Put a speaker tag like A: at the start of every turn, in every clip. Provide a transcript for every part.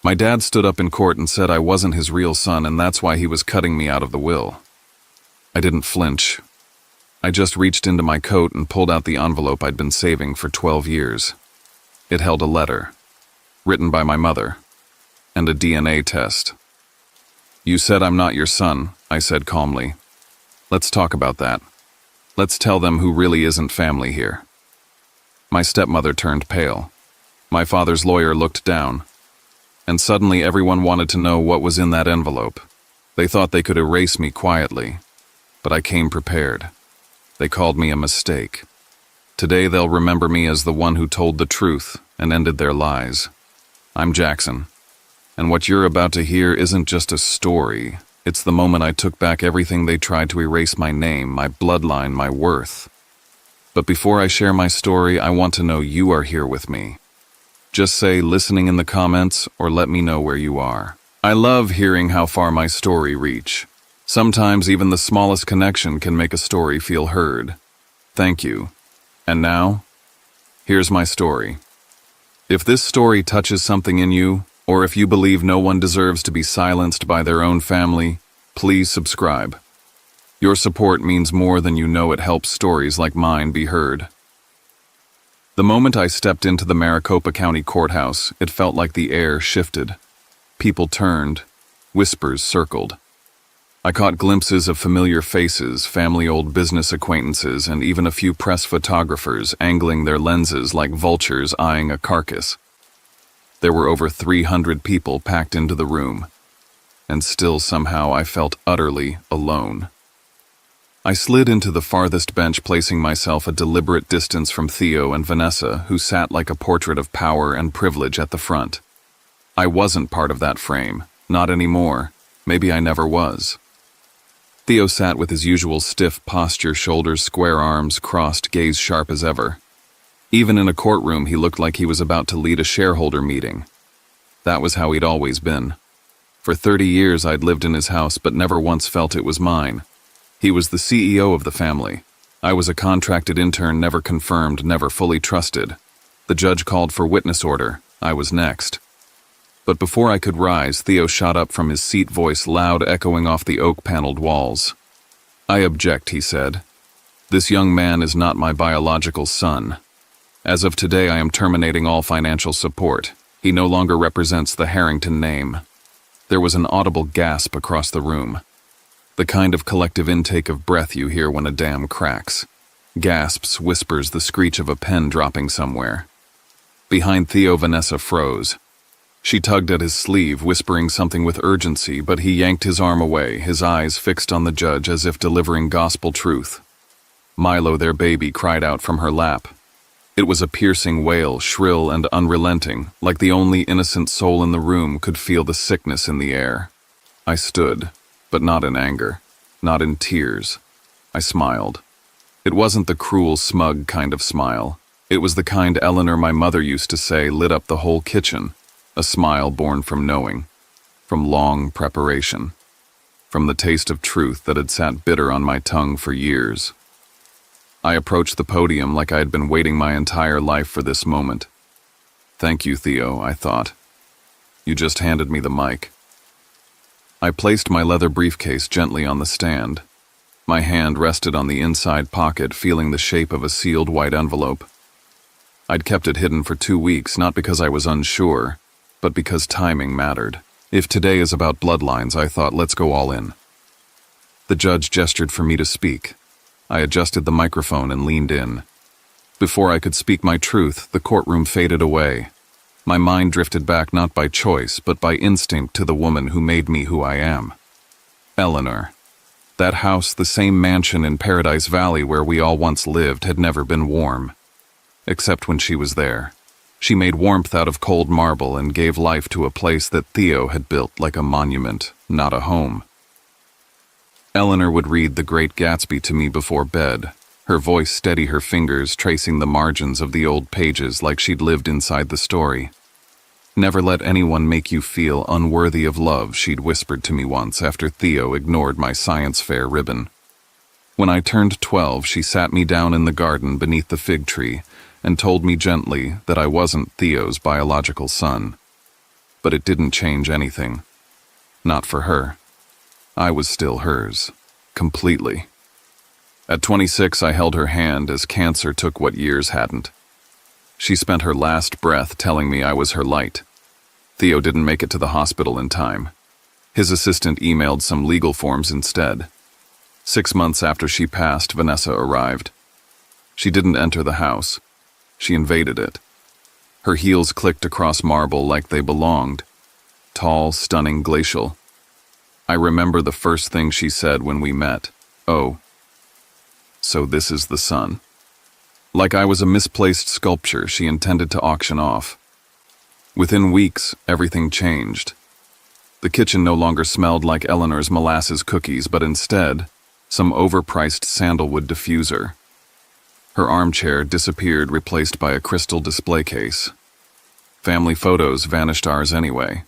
A: My dad stood up in court and said I wasn't his real son and that's why he was cutting me out of the will. I didn't flinch. I just reached into my coat and pulled out the envelope I'd been saving for 12 years. It held a letter, written by my mother, and a DNA test. "You said I'm not your son," I said calmly. "Let's talk about that. Let's tell them who really isn't family here." My stepmother turned pale. My father's lawyer looked down. And suddenly everyone wanted to know what was in that envelope. They thought they could erase me quietly, but I came prepared. They called me a mistake. Today they'll remember me as the one who told the truth and ended their lies. I'm Jackson, and what you're about to hear isn't just a story. It's the moment I took back everything they tried to erase: my name, my bloodline, my worth. But before I share my story, I want to know you are here with me. Just say "listening" in the comments or let me know where you are. I love hearing how far my story reach. Sometimes even the smallest connection can make a story feel heard. Thank you. And now, here's my story. If this story touches something in you, or if you believe no one deserves to be silenced by their own family, please subscribe. Your support means more than you know. It helps stories like mine be heard. The moment I stepped into the Maricopa County Courthouse, it felt like the air shifted. People turned, whispers circled. I caught glimpses of familiar faces, family old business acquaintances, and even a few press photographers angling their lenses like vultures eyeing a carcass. There were over 300 people packed into the room, and still somehow I felt utterly alone. I slid into the farthest bench, placing myself a deliberate distance from Theo and Vanessa, who sat like a portrait of power and privilege at the front. I wasn't part of that frame, not anymore. Maybe I never was. Theo sat with his usual stiff posture, shoulders square, arms crossed, gaze sharp as ever. Even in a courtroom, he looked like he was about to lead a shareholder meeting. That was how he'd always been. For 30 years I'd lived in his house, but never once felt it was mine. He was the CEO of the family. I was a contracted intern, never confirmed, never fully trusted. The judge called for witness order. I was next. But before I could rise, Theo shot up from his seat, voice loud, echoing off the oak-paneled walls. "I object," he said. "This young man is not my biological son. As of today, I am terminating all financial support. He no longer represents the Harrington name." There was an audible gasp across the room. The kind of collective intake of breath you hear when a dam cracks. Gasps, whispers, the screech of a pen dropping somewhere. Behind Theo, Vanessa froze. She tugged at his sleeve, whispering something with urgency, but he yanked his arm away, his eyes fixed on the judge as if delivering gospel truth. Milo, their baby, cried out from her lap. It was a piercing wail, shrill and unrelenting, like the only innocent soul in the room could feel the sickness in the air. I stood, but not in anger, not in tears. I smiled. It wasn't the cruel, smug kind of smile. It was the kind Eleanor, my mother, used to say lit up the whole kitchen. A smile born from knowing, from long preparation, from the taste of truth that had sat bitter on my tongue for years. I approached the podium like I had been waiting my entire life for this moment. "Thank you, Theo," I thought. "You just handed me the mic." I placed my leather briefcase gently on the stand. My hand rested on the inside pocket, feeling the shape of a sealed white envelope. I'd kept it hidden for 2 weeks, not because I was unsure, but because timing mattered. If today is about bloodlines, I thought, let's go all in. The judge gestured for me to speak. I adjusted the microphone and leaned in. Before I could speak my truth, the courtroom faded away. My mind drifted back, not by choice, but by instinct, to the woman who made me who I am. Eleanor. That house, the same mansion in Paradise Valley where we all once lived, had never been warm. Except when she was there. She made warmth out of cold marble and gave life to a place that Theo had built like a monument, not a home. Eleanor would read The Great Gatsby to me before bed, her voice steady, her fingers tracing the margins of the old pages like she'd lived inside the story. "Never let anyone make you feel unworthy of love," she'd whispered to me once after Theo ignored my science fair ribbon. When I turned 12, she sat me down in the garden beneath the fig tree and told me gently that I wasn't Theo's biological son. but it didn't change anything. Not for her. I was still hers. Completely. At 26, I held her hand as cancer took what years hadn't. She spent her last breath telling me I was her light. Theo didn't make it to the hospital in time. His assistant emailed some legal forms instead. 6 months after she passed, Vanessa arrived. She didn't enter the house. She invaded it. Her heels clicked across marble like they belonged. Tall, stunning, glacial. I remember the first thing she said when we met. "Oh, so this is the son." Like I was a misplaced sculpture she intended to auction off. Within weeks, everything changed. The kitchen no longer smelled like Eleanor's molasses cookies, but instead, some overpriced sandalwood diffuser. Her armchair disappeared, replaced by a crystal display case. Family photos vanished, ours anyway.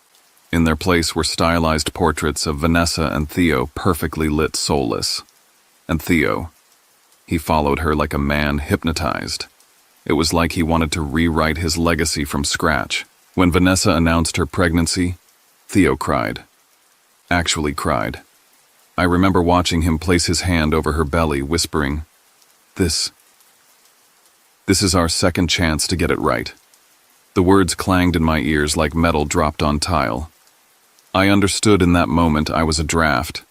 A: In their place were stylized portraits of Vanessa and Theo, perfectly lit, soulless. And Theo, he followed her like a man hypnotized. It was like he wanted to rewrite his legacy from scratch. When Vanessa announced her pregnancy, Theo cried. Actually cried. I remember watching him place his hand over her belly, whispering, This is our second chance to get it right." The words clanged in my ears like metal dropped on tile. I understood in that moment I was a draft,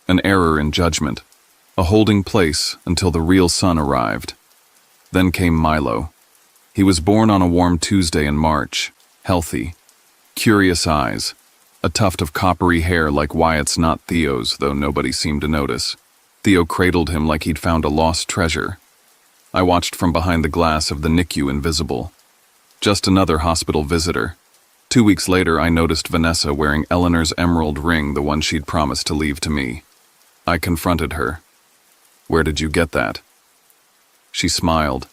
A: an error in judgment, a holding place until the real son arrived. Then came Milo. He was born on a warm Tuesday in March, healthy, curious eyes, a tuft of coppery hair like Wyatt's, not Theo's, though nobody seemed to notice. Theo cradled him like he'd found a lost treasure. I watched from behind the glass of the NICU, invisible. Just another hospital visitor. 2 weeks later, I noticed Vanessa wearing Eleanor's emerald ring, the one she'd promised to leave to me. I confronted her. "Where did you get that?" She smiled.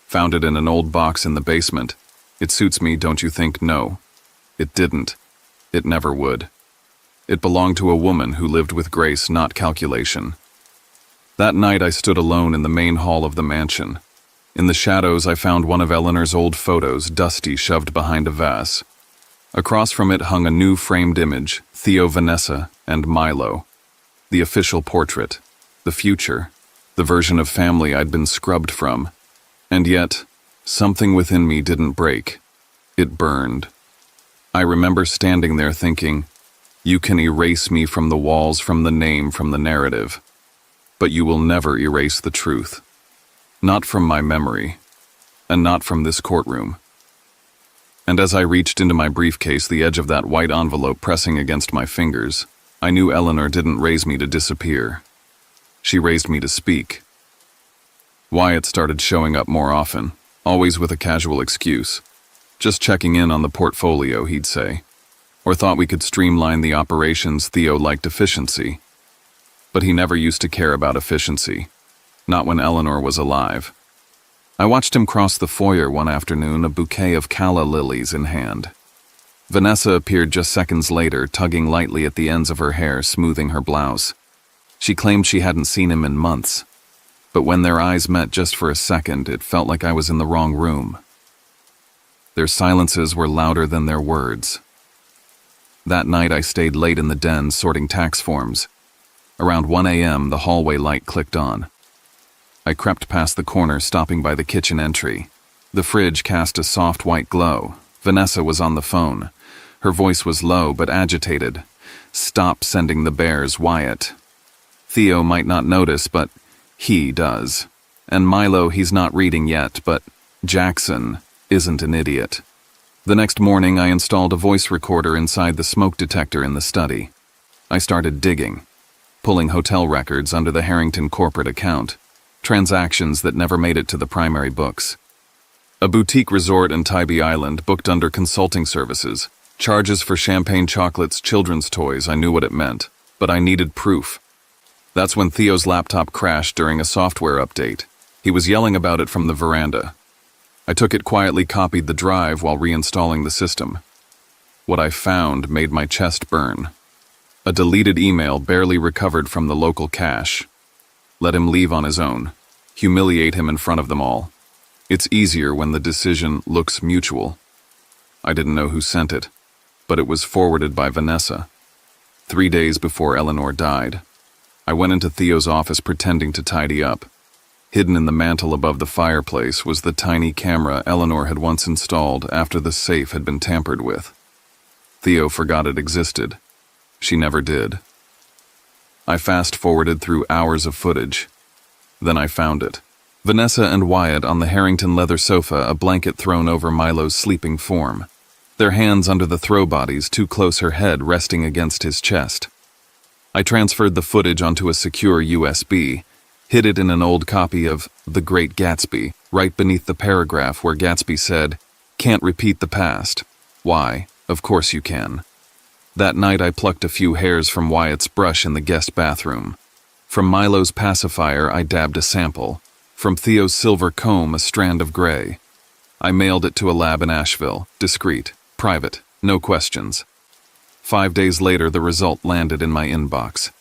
A: "Found it in an old box in the basement. It suits me, don't you think?" No. It didn't. It never would. It belonged to a woman who lived with grace, not calculation. That night I stood alone in the main hall of the mansion. In the shadows I found one of Eleanor's old photos, dusty, shoved behind a vase. Across from it hung a new framed image, Theo, Vanessa, and Milo. The official portrait, the future, the version of family I'd been scrubbed from. And yet, something within me didn't break. It burned. I remember standing there thinking, you can erase me from the walls, from the name, from the narrative. But you will never erase the truth. Not from my memory, and not from this courtroom. And as I reached into my briefcase, the edge of that white envelope pressing against my fingers, I knew Eleanor didn't raise me to disappear. She raised me to speak. Wyatt started showing up more often, always with a casual excuse. Just checking in on the portfolio, he'd say. Or thought we could streamline the operations. Theo liked efficiency. But he never used to care about efficiency. Not when Eleanor was alive. I watched him cross the foyer one afternoon, a bouquet of calla lilies in hand. Vanessa appeared just seconds later, tugging lightly at the ends of her hair, smoothing her blouse. She claimed she hadn't seen him in months. But when their eyes met just for a second, it felt like I was in the wrong room. Their silences were louder than their words. That night I stayed late in the den, sorting tax forms. Around 1 a.m., the hallway light clicked on. I crept past the corner, stopping by the kitchen entry. The fridge cast a soft white glow. Vanessa was on the phone. Her voice was low but agitated. "Stop sending the bears, Wyatt." Theo might not notice, but he does. And Milo, he's not reading yet, but Jackson isn't an idiot. The next morning, I installed a voice recorder inside the smoke detector in the study. I started digging, pulling hotel records under the Harrington corporate account, transactions that never made it to the primary books. A boutique resort in Tybee Island booked under consulting services, charges for champagne chocolates, children's toys. I knew what it meant, but I needed proof. That's when Theo's laptop crashed during a software update. He was yelling about it from the veranda. I took it quietly, copied the drive while reinstalling the system. What I found made my chest burn. A deleted email barely recovered from the local cache. Let him leave on his own. Humiliate him in front of them all. It's easier when the decision looks mutual. I didn't know who sent it. but it was forwarded by Vanessa. 3 days before Eleanor died, I went into Theo's office pretending to tidy up. Hidden in the mantel above the fireplace was the tiny camera Eleanor had once installed after the safe had been tampered with. Theo forgot it existed. She never did. I fast-forwarded through hours of footage. Then I found it. Vanessa and Wyatt on the Harrington leather sofa, a blanket thrown over Milo's sleeping form. Their hands under the throw bodies, too close, her head resting against his chest. I transferred the footage onto a secure USB, hid it in an old copy of The Great Gatsby, right beneath the paragraph where Gatsby said, "Can't repeat the past." Why? Of course you can. That night I plucked a few hairs from Wyatt's brush in the guest bathroom. From Milo's pacifier I dabbed a sample. From Theo's silver comb a strand of gray. I mailed it to a lab in Asheville, discreet, private, no questions. 5 days later the result landed in my inbox.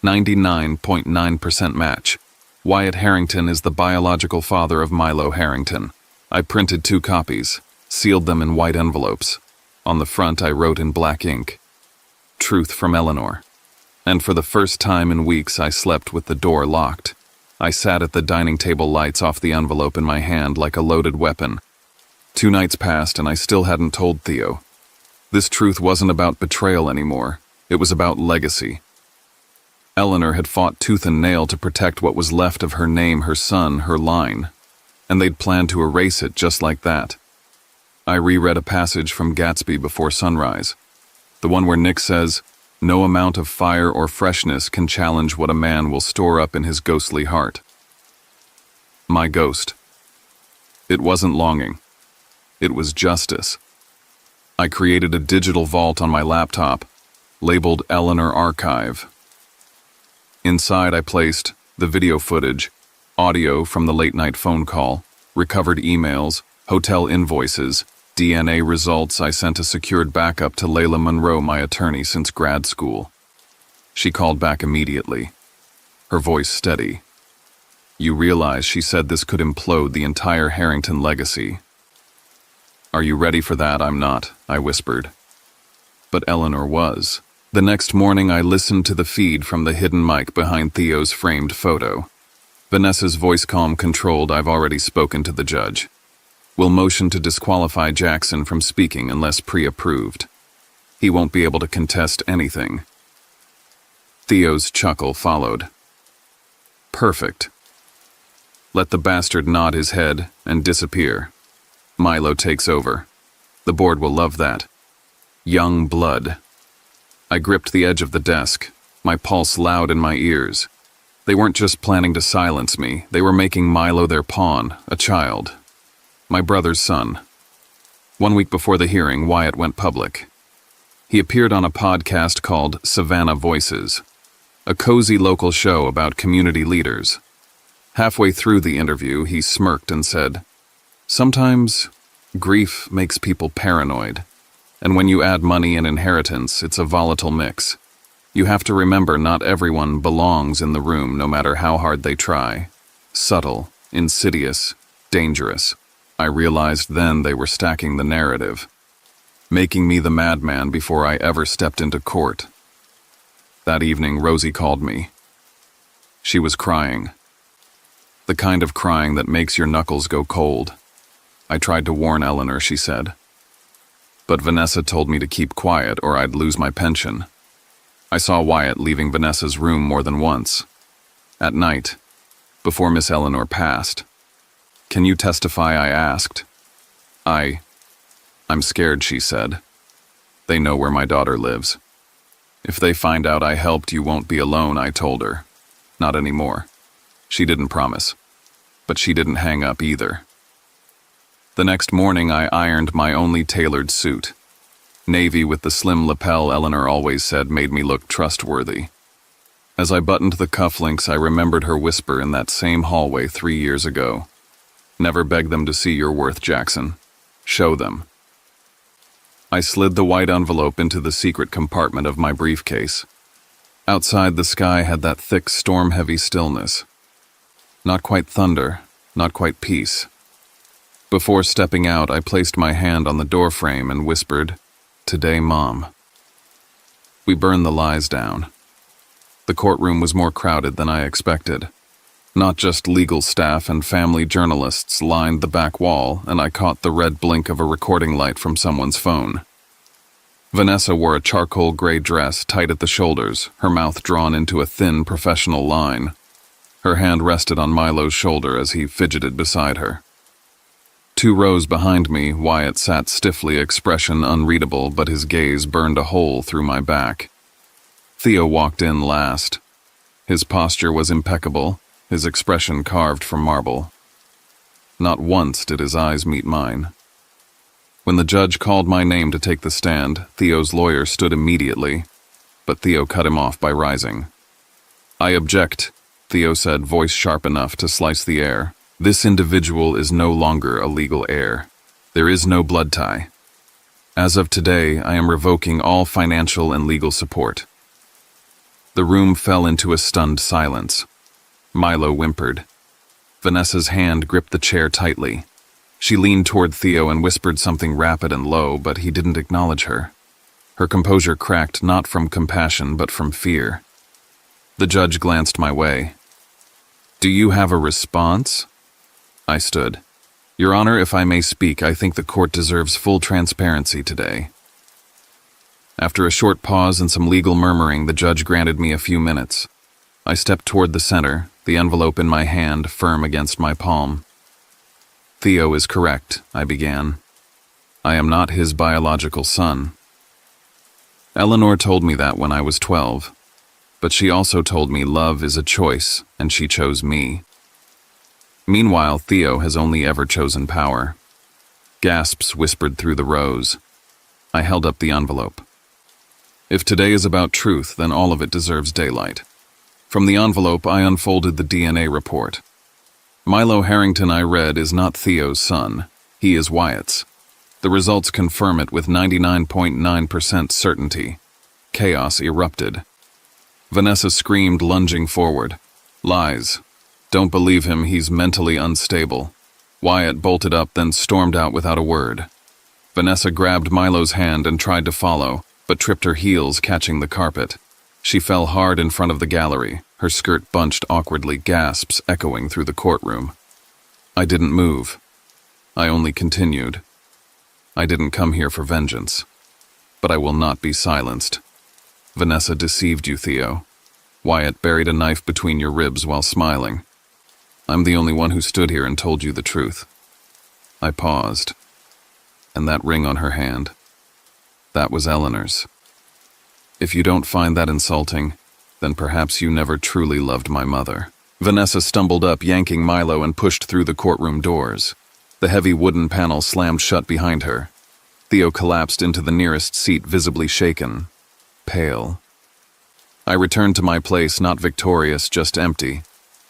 A: 99.9% match. Wyatt Harrington is the biological father of Milo Harrington. I printed 2 copies, sealed them in white envelopes. On the front I wrote in black ink, "Truth from Eleanor." And for the first time in weeks I slept with the door locked. I sat at the dining table, lights off, the envelope in my hand like a loaded weapon. 2 nights passed and I still hadn't told Theo. This truth wasn't about betrayal anymore. It was about legacy. Eleanor had fought tooth and nail to protect what was left of her name, her son, her line. And they'd planned to erase it just like that. I reread a passage from Gatsby before sunrise. The one where Nick says, "No amount of fire or freshness can challenge what a man will store up in his ghostly heart." My ghost. It wasn't longing. It was justice. I created a digital vault on my laptop, labeled Eleanor Archive. Inside I placed the video footage, audio from the late-night phone call, recovered emails, hotel invoices, DNA results. I sent a secured backup to Layla Monroe, my attorney since grad school. She called back immediately, her voice steady. "You realize," she said, "this could implode the entire Harrington legacy." "Are you ready for that?" "I'm not," I whispered. But Eleanor was. The next morning I listened to the feed from the hidden mic behind Theo's framed photo. Vanessa's voice, calm, controlled. "I've already spoken to the judge. Will motion to disqualify Jackson from speaking unless pre-approved. He won't be able to contest anything." Theo's chuckle followed. "Perfect. Let the bastard nod his head and disappear. Milo takes over. The board will love that. Young blood." I gripped the edge of the desk, my pulse loud in my ears. They weren't just planning to silence me, they were making Milo their pawn, a child. My brother's son. 1 week before the hearing, Wyatt went public. He appeared on a podcast called Savannah Voices, a cozy local show about community leaders. Halfway through the interview, he smirked and said, "Sometimes grief makes people paranoid, and when you add money and inheritance, it's a volatile mix. You have to remember not everyone belongs in the room no matter how hard they try. Subtle, insidious, dangerous." I realized then they were stacking the narrative, making me the madman before I ever stepped into court. That evening, Rosie called me. She was crying. The kind of crying that makes your knuckles go cold. I tried to warn Eleanor, she said. But Vanessa told me to keep quiet or I'd lose my pension. I saw Wyatt leaving Vanessa's room more than once. At night, before Miss Eleanor passed. "Can you testify?" I asked. I'm scared, she said. "They know where my daughter lives. If they find out I helped, you won't be alone," I told her. Not anymore. She didn't promise. But she didn't hang up either. The next morning I ironed my only tailored suit. Navy with the slim lapel Eleanor always said made me look trustworthy. As I buttoned the cufflinks, I remembered her whisper in that same hallway 3 years ago. "Never beg them to see your worth, Jackson. Show them." I slid the white envelope into the secret compartment of my briefcase. Outside, the sky had that thick, storm-heavy stillness. Not quite thunder, not quite peace. Before stepping out, I placed my hand on the doorframe and whispered, today, Mom." We burned the lies down. The courtroom was more crowded than I expected. Not just legal staff and family journalists lined the back wall, and I caught the red blink of a recording light from someone's phone. Vanessa wore a charcoal gray dress tight at the shoulders, her mouth drawn into a thin professional line. Her hand rested on Milo's shoulder as he fidgeted beside her. 2 rows behind me, Wyatt sat stiffly, expression unreadable, but his gaze burned a hole through my back. Theo walked in last. His posture was impeccable, his expression carved from marble. Not once did his eyes meet mine. When the judge called my name to take the stand, Theo's lawyer stood immediately, but Theo cut him off by rising. "I object," Theo said, voice sharp enough to slice the air. "This individual is no longer a legal heir. There is no blood tie. As of today, I am revoking all financial and legal support." The room fell into a stunned silence. Milo whimpered. Vanessa's hand gripped the chair tightly. She leaned toward Theo and whispered something rapid and low, but he didn't acknowledge her. Her composure cracked not from compassion but from fear. The judge glanced my way. "Do you have a response?" I stood. "Your Honor, if I may speak, I think the court deserves full transparency today." After a short pause and some legal murmuring, the judge granted me a few minutes. I stepped toward the center, the envelope in my hand firm against my palm. "Theo is correct," I began. "I am not his biological son. Eleanor told me that when I was 12, but she also told me love is a choice, and she chose me. Meanwhile, Theo has only ever chosen power." Gasps whispered through the rows. I held up the envelope. If today is about truth, then all of it deserves daylight. From the envelope, I unfolded the DNA report. Milo Harrington, I read, is not Theo's son. He is Wyatt's. The results confirm it with 99.9% certainty. Chaos erupted. Vanessa screamed, lunging forward. "Lies. Don't believe him, he's mentally unstable." Wyatt bolted up, then stormed out without a word. Vanessa grabbed Milo's hand and tried to follow, but tripped her heels, catching the carpet. She fell hard in front of the gallery, her skirt bunched awkwardly, gasps echoing through the courtroom. I didn't move. I only continued. I didn't come here for vengeance, but I will not be silenced. Vanessa deceived you, Theo. Wyatt buried a knife between your ribs while smiling. I'm the only one who stood here and told you the truth. I paused. And that ring on her hand, that was Eleanor's. If you don't find that insulting, then perhaps you never truly loved my mother. Vanessa stumbled up, yanking Milo, and pushed through the courtroom doors. The heavy wooden panel slammed shut behind her. Theo collapsed into the nearest seat, visibly shaken, pale. I returned to my place, not victorious, just empty,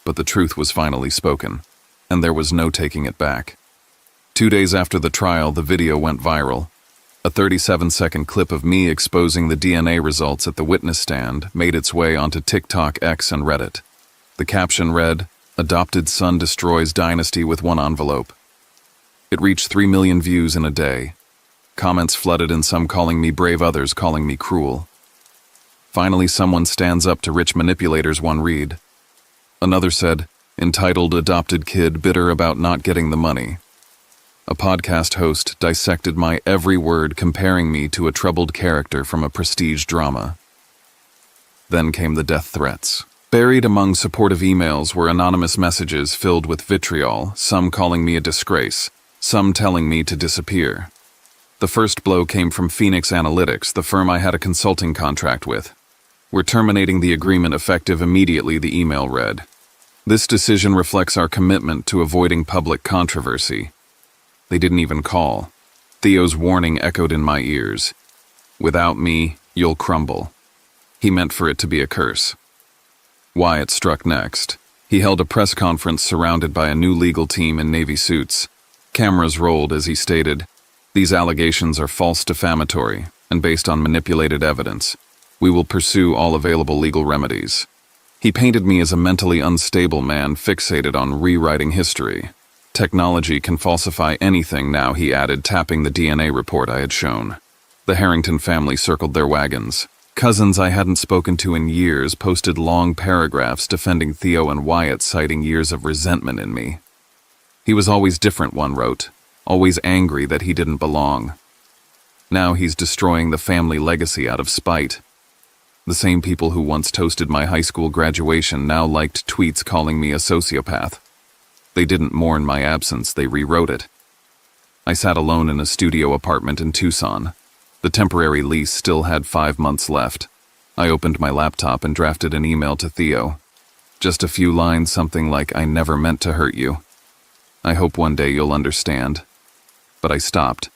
A: but the truth was finally spoken, and there was no taking it back. 2 days after the trial, the video went viral. A 37-second clip of me exposing the DNA results at the witness stand made its way onto TikTok, X, and Reddit. The caption read, "Adopted son destroys Dynasty with one envelope." It reached 3 million views in a day. Comments flooded, and some calling me brave, others calling me cruel. Finally, someone stands up to rich manipulators, one read. Another said, "Entitled adopted kid bitter about not getting the money." A podcast host dissected my every word, comparing me to a troubled character from a prestige drama. Then came the death threats. Buried among supportive emails were anonymous messages filled with vitriol, some calling me a disgrace, some telling me to disappear. The first blow came from Phoenix Analytics, the firm I had a consulting contract with. "We're terminating the agreement effective immediately," the email read. "This decision reflects our commitment to avoiding public controversy." They didn't even call. Theo's warning echoed in my ears. "Without me, you'll crumble." He meant for it to be a curse. Wyatt struck next. He held a press conference surrounded by a new legal team in navy suits. Cameras rolled as he stated, "These allegations are false, defamatory, and based on manipulated evidence. We will pursue all available legal remedies." He painted me as a mentally unstable man fixated on rewriting history. "Technology can falsify anything now," he added, tapping the DNA report I had shown. The Harrington family circled their wagons. Cousins I hadn't spoken to in years posted long paragraphs defending Theo and Wyatt, citing years of resentment in me. He was always different, one wrote, always angry that he didn't belong. Now he's destroying the family legacy out of spite. The same people who once toasted my high school graduation now liked tweets calling me a sociopath. They didn't mourn my absence, they rewrote it. I sat alone in a studio apartment in Tucson. The temporary lease still had 5 months left. I opened my laptop and drafted an email to Theo. Just a few lines, something like, "I never meant to hurt you. I hope one day you'll understand." But I stopped.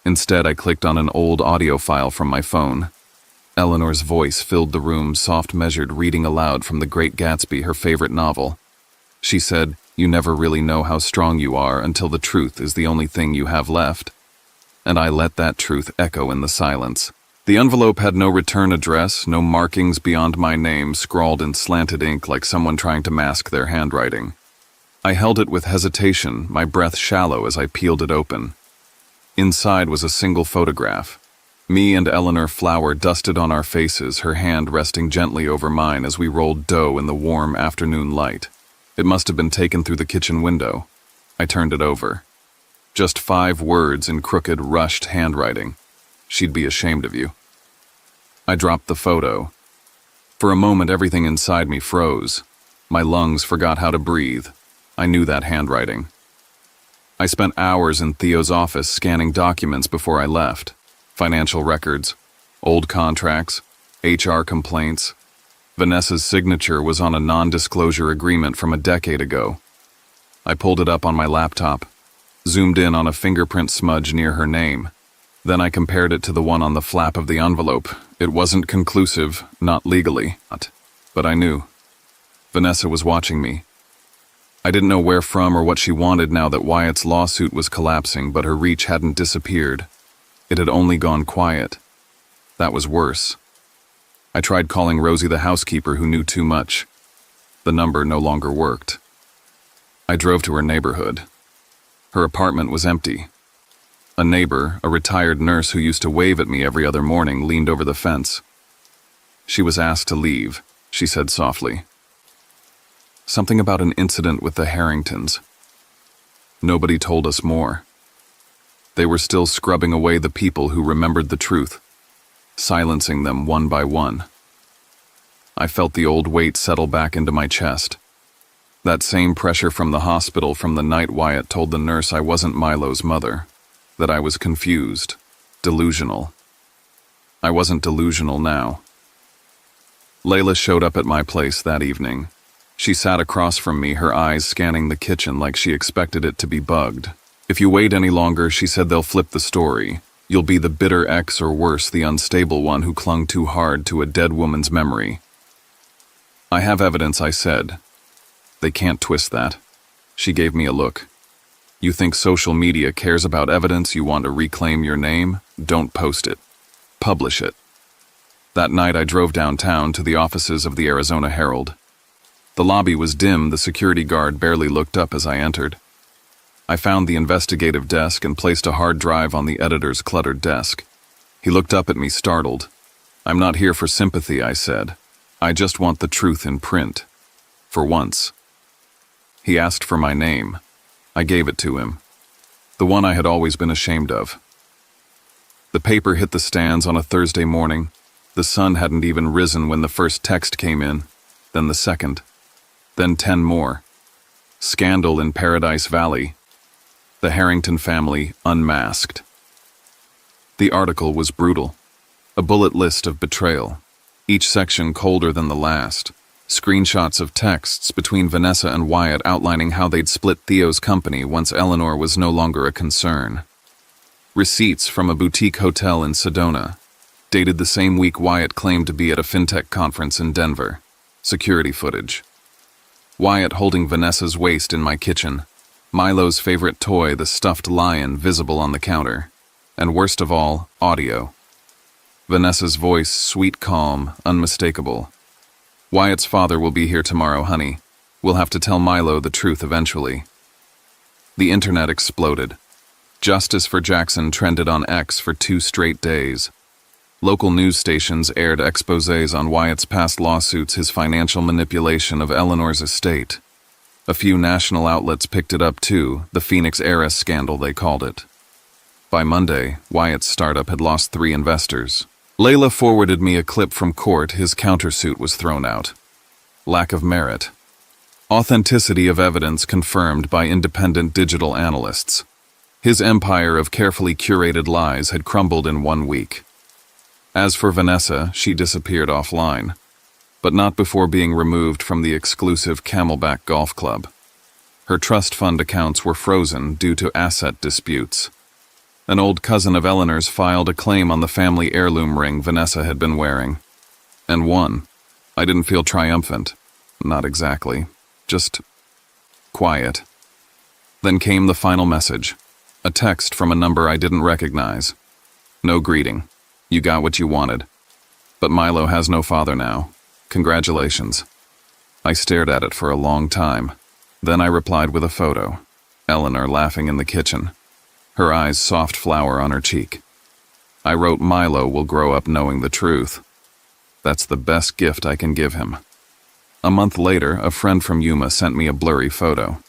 A: Instead, I clicked on an old audio file from my phone. Eleanor's voice filled the room, soft measured, reading aloud from The Great Gatsby, her favorite novel. She said, "You never really know how strong you are until the truth is the only thing you have left." And I let that truth echo in the silence. The envelope had no return address, no markings beyond my name scrawled in slanted ink like someone trying to mask their handwriting. I held it with hesitation, my breath shallow as I peeled it open. Inside was a single photograph. Me and Eleanor, flour dusted on our faces, her hand resting gently over mine as we rolled dough in the warm afternoon light. It must have been taken through the kitchen window. I turned it over. Just 5 words in crooked, rushed handwriting. "She'd be ashamed of you." I dropped the photo. For a moment, everything inside me froze. My lungs forgot how to breathe. I knew that handwriting. I spent hours in Theo's office scanning documents before I left. Financial records, old contracts, HR complaints. Vanessa's signature was on a non-disclosure agreement from a decade ago. I pulled it up on my laptop, zoomed in on a fingerprint smudge near her name. Then I compared it to the one on the flap of the envelope. It wasn't conclusive, not legally, but I knew. Vanessa was watching me. I didn't know where from or what she wanted now that Wyatt's lawsuit was collapsing, but her reach hadn't disappeared. It had only gone quiet. That was worse. I tried calling Rosie, the housekeeper, who knew too much. The number no longer worked. I drove to her neighborhood. Her apartment was empty. A neighbor, a retired nurse who used to wave at me every other morning, leaned over the fence. She was asked to leave, she said softly. Something about an incident with the Harringtons. Nobody told us more. They were still scrubbing away the people who remembered the truth, silencing them one by one. I felt the old weight settle back into my chest. That same pressure from the hospital from the night Wyatt told the nurse I wasn't Milo's mother, that I was confused, delusional. I wasn't delusional now. Layla showed up at my place that evening. She sat across from me, her eyes scanning the kitchen like she expected it to be bugged. "If you wait any longer," she said, "they'll flip the story. You'll be the bitter ex, or worse, the unstable one who clung too hard to a dead woman's memory." "I have evidence," I said. "They can't twist that." She gave me a look. "You think social media cares about evidence? You want to reclaim your name? Don't post it. Publish it." That night I drove downtown to the offices of the Arizona Herald. The lobby was dim, the security guard barely looked up as I entered. I found the investigative desk and placed a hard drive on the editor's cluttered desk. He looked up at me, startled. "I'm not here for sympathy," I said. "I just want the truth in print. For once." He asked for my name. I gave it to him. The one I had always been ashamed of. The paper hit the stands on a Thursday morning. The sun hadn't even risen when the first text came in, then the second, then 10 more. Scandal in Paradise Valley. The Harrington family unmasked. The article was brutal. A bullet list of betrayal, each section colder than the last. Screenshots of texts between Vanessa and Wyatt outlining how they'd split Theo's company once Eleanor was no longer a concern. Receipts from a boutique hotel in Sedona, dated the same week Wyatt claimed to be at a fintech conference in Denver. Security footage. Wyatt holding Vanessa's waist in my kitchen. Milo's favorite toy, the stuffed lion, visible on the counter. And worst of all, audio. Vanessa's voice, sweet, calm, unmistakable. "Wyatt's father will be here tomorrow, honey. We'll have to tell Milo the truth eventually." The internet exploded. Justice for Jackson trended on X for 2 straight days. Local news stations aired exposés on Wyatt's past lawsuits, his financial manipulation of Eleanor's estate. A few national outlets picked it up too, the Phoenix heiress scandal they called it. By Monday, Wyatt's startup had lost 3 investors. Layla forwarded me a clip from court. His countersuit was thrown out. Lack of merit. Authenticity of evidence confirmed by independent digital analysts. His empire of carefully curated lies had crumbled in 1 week. As for Vanessa, she disappeared offline, but not before being removed from the exclusive Camelback Golf Club. Her trust fund accounts were frozen due to asset disputes. An old cousin of Eleanor's filed a claim on the family heirloom ring Vanessa had been wearing, and won. I didn't feel triumphant. Not exactly. Just quiet. Then came the final message. A text from a number I didn't recognize. No greeting. You got what you wanted. But Milo has no father now. Congratulations. I stared at it for a long time. Then I replied with a photo. Eleanor laughing in the kitchen. Her eyes soft flower on her cheek. I wrote, Milo will grow up knowing the truth. That's the best gift I can give him. A month later, a friend from Yuma sent me a blurry photo.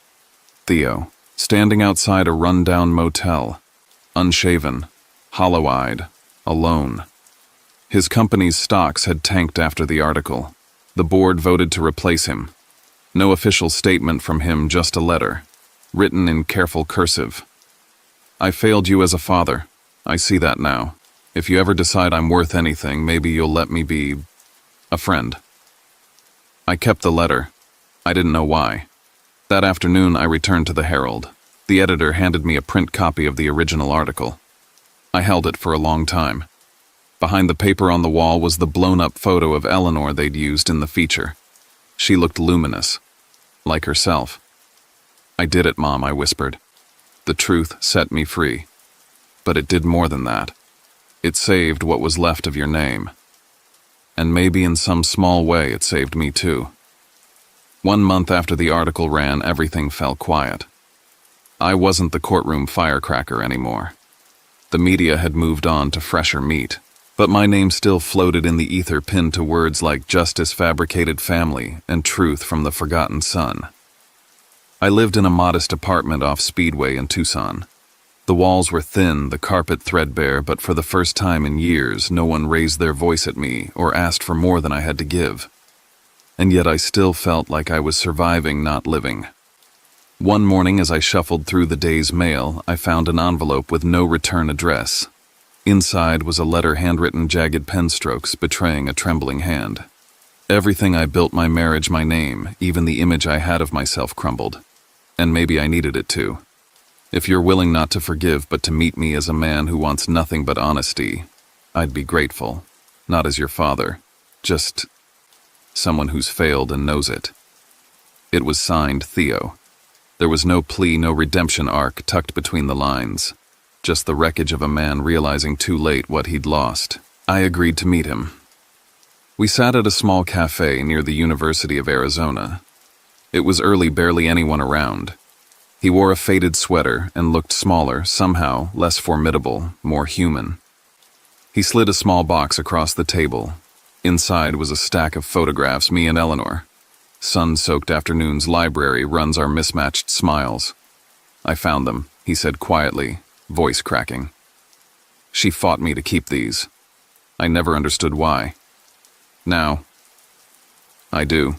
A: Theo, standing outside a run-down motel. Unshaven, hollow-eyed, alone. His company's stocks had tanked after the article. The board voted to replace him. No official statement from him, just a letter, written in careful cursive. I failed you as a father. I see that now. If you ever decide I'm worth anything, maybe you'll let me be a friend. I kept the letter. I didn't know why. That afternoon, I returned to the Herald. The editor handed me a print copy of the original article. I held it for a long time. Behind the paper on the wall was the blown-up photo of Eleanor they'd used in the feature. She looked luminous, like herself. I did it, Mom, I whispered. The truth set me free. But it did more than that. It saved what was left of your name. And maybe in some small way it saved me too. 1 month after the article ran, everything fell quiet. I wasn't the courtroom firecracker anymore. The media had moved on to fresher meat, but my name still floated in the ether, pinned to words like justice, fabricated family, and truth from the forgotten son. I lived in a modest apartment off Speedway in Tucson. The walls were thin, the carpet threadbare, but for the first time in years, no one raised their voice at me or asked for more than I had to give. And yet I still felt like I was surviving, not living. One morning, as I shuffled through the day's mail, I found an envelope with no return address. Inside was a letter, handwritten, jagged pen strokes betraying a trembling hand. Everything I built, my marriage, my name, even the image I had of myself crumbled. And maybe I needed it too. If you're willing not to forgive but to meet me as a man who wants nothing but honesty, I'd be grateful. Not as your father, just someone who's failed and knows it. It was signed Theo. There was no plea, no redemption arc tucked between the lines. Just the wreckage of a man realizing too late what he'd lost. I agreed to meet him. We sat at a small cafe near the University of Arizona. It was early, barely anyone around. He wore a faded sweater and looked smaller, somehow less formidable, more human. He slid a small box across the table. Inside was a stack of photographs, me and Eleanor. Sun-soaked afternoon's library runs our mismatched smiles. I found them, he said quietly, voice cracking. She fought me to keep these. I never understood why. Now, I do.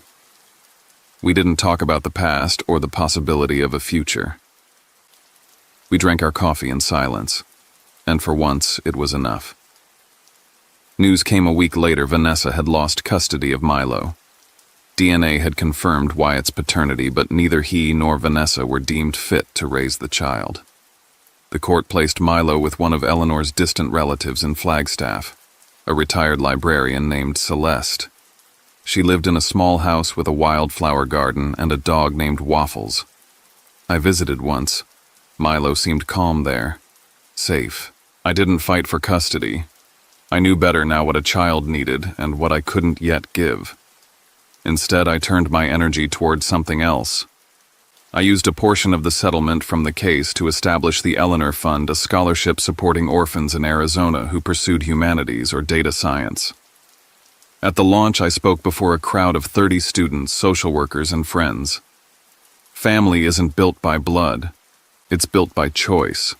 A: We didn't talk about the past or the possibility of a future. We drank our coffee in silence, and for once it was enough. News came a week later. Vanessa had lost custody of Milo. DNA had confirmed Wyatt's paternity, but neither he nor Vanessa were deemed fit to raise the child. The court placed Milo with one of Eleanor's distant relatives in Flagstaff, a retired librarian named Celeste. She lived in a small house with a wildflower garden and a dog named Waffles. I visited once. Milo seemed calm there, safe. I didn't fight for custody. I knew better now what a child needed and what I couldn't yet give. Instead, I turned my energy toward something else. I used a portion of the settlement from the case to establish the Eleanor Fund, a scholarship supporting orphans in Arizona who pursued humanities or data science. At the launch, I spoke before a crowd of 30 students, social workers, and friends. Family isn't built by blood. It's built by choice.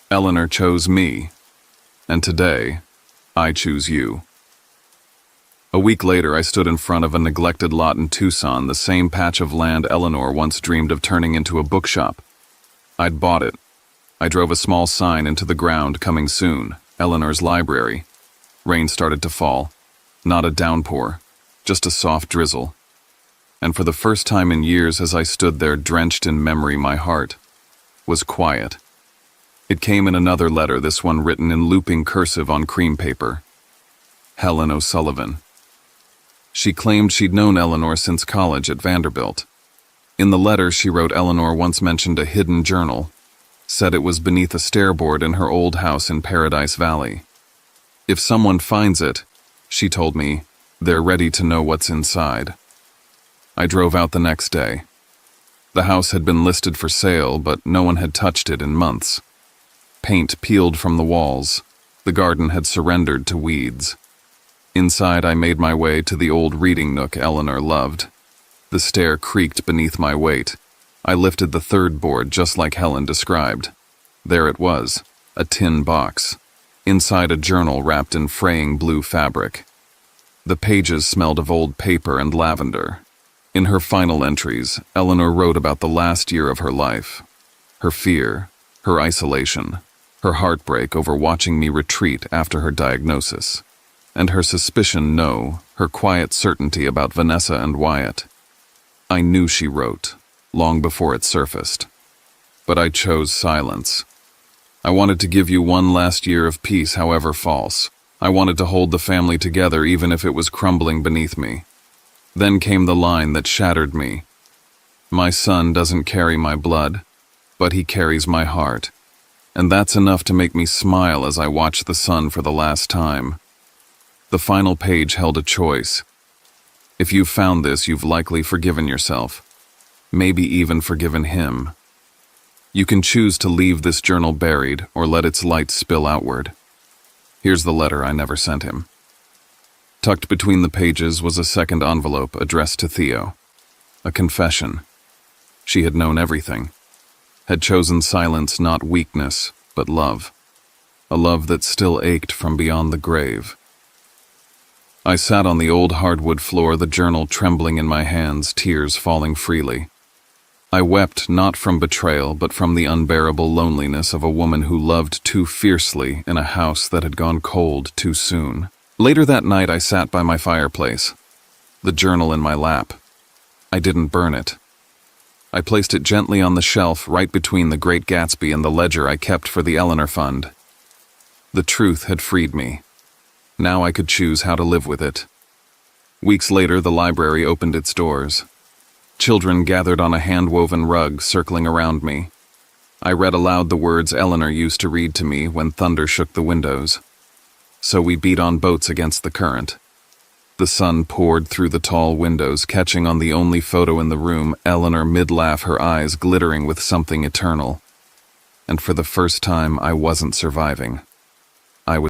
A: Eleanor chose me, and today, I choose you. A week later, I stood in front of a neglected lot in Tucson, the same patch of land Eleanor once dreamed of turning into a bookshop. I'd bought it. I drove a small sign into the ground, "Coming soon, Eleanor's library." Rain started to fall. Not a downpour, just a soft drizzle. And for the first time in years, as I stood there drenched in memory, my heart was quiet. It came in another letter, this one written in looping cursive on cream paper. Helen O'Sullivan. She claimed she'd known Eleanor since college at Vanderbilt. In the letter, she wrote Eleanor once mentioned a hidden journal, said it was beneath a stairboard in her old house in Paradise Valley. If someone finds it, she told me, they're ready to know what's inside. I drove out the next day. The house had been listed for sale, but no one had touched it in months. Paint peeled from the walls. The garden had surrendered to weeds. Inside, I made my way to the old reading nook Eleanor loved. The stair creaked beneath my weight. I lifted the third board just like Helen described. There it was, a tin box. Inside, a journal wrapped in fraying blue fabric. The pages smelled of old paper and lavender. In her final entries, Eleanor wrote about the last year of her life. Her fear, her isolation, her heartbreak over watching me retreat after her diagnosis. And her suspicion, no, her quiet certainty about Vanessa and Wyatt. I knew she wrote, long before it surfaced. But I chose silence. I wanted to give you one last year of peace, however false. I wanted to hold the family together even if it was crumbling beneath me. Then came the line that shattered me. My son doesn't carry my blood, but he carries my heart. And that's enough to make me smile as I watch the sun for the last time. The final page held a choice. If you've found this, you've likely forgiven yourself. Maybe even forgiven him. You can choose to leave this journal buried or let its light spill outward. Here's the letter I never sent him. Tucked between the pages was a second envelope addressed to Theo. A confession. She had known everything. Had chosen silence, not weakness, but love. A love that still ached from beyond the grave. I sat on the old hardwood floor, the journal trembling in my hands, tears falling freely. I wept not from betrayal, but from the unbearable loneliness of a woman who loved too fiercely in a house that had gone cold too soon. Later that night, I sat by my fireplace, the journal in my lap. I didn't burn it. I placed it gently on the shelf right between The Great Gatsby and the ledger I kept for the Eleanor Fund. The truth had freed me. Now I could choose how to live with it. Weeks later, the library opened its doors. Children gathered on a hand-woven rug circling around me. I read aloud the words Eleanor used to read to me when thunder shook the windows. So we beat on boats against the current. The sun poured through the tall windows, catching on the only photo in the room, Eleanor mid-laugh, her eyes glittering with something eternal. And for the first time, I wasn't surviving. I was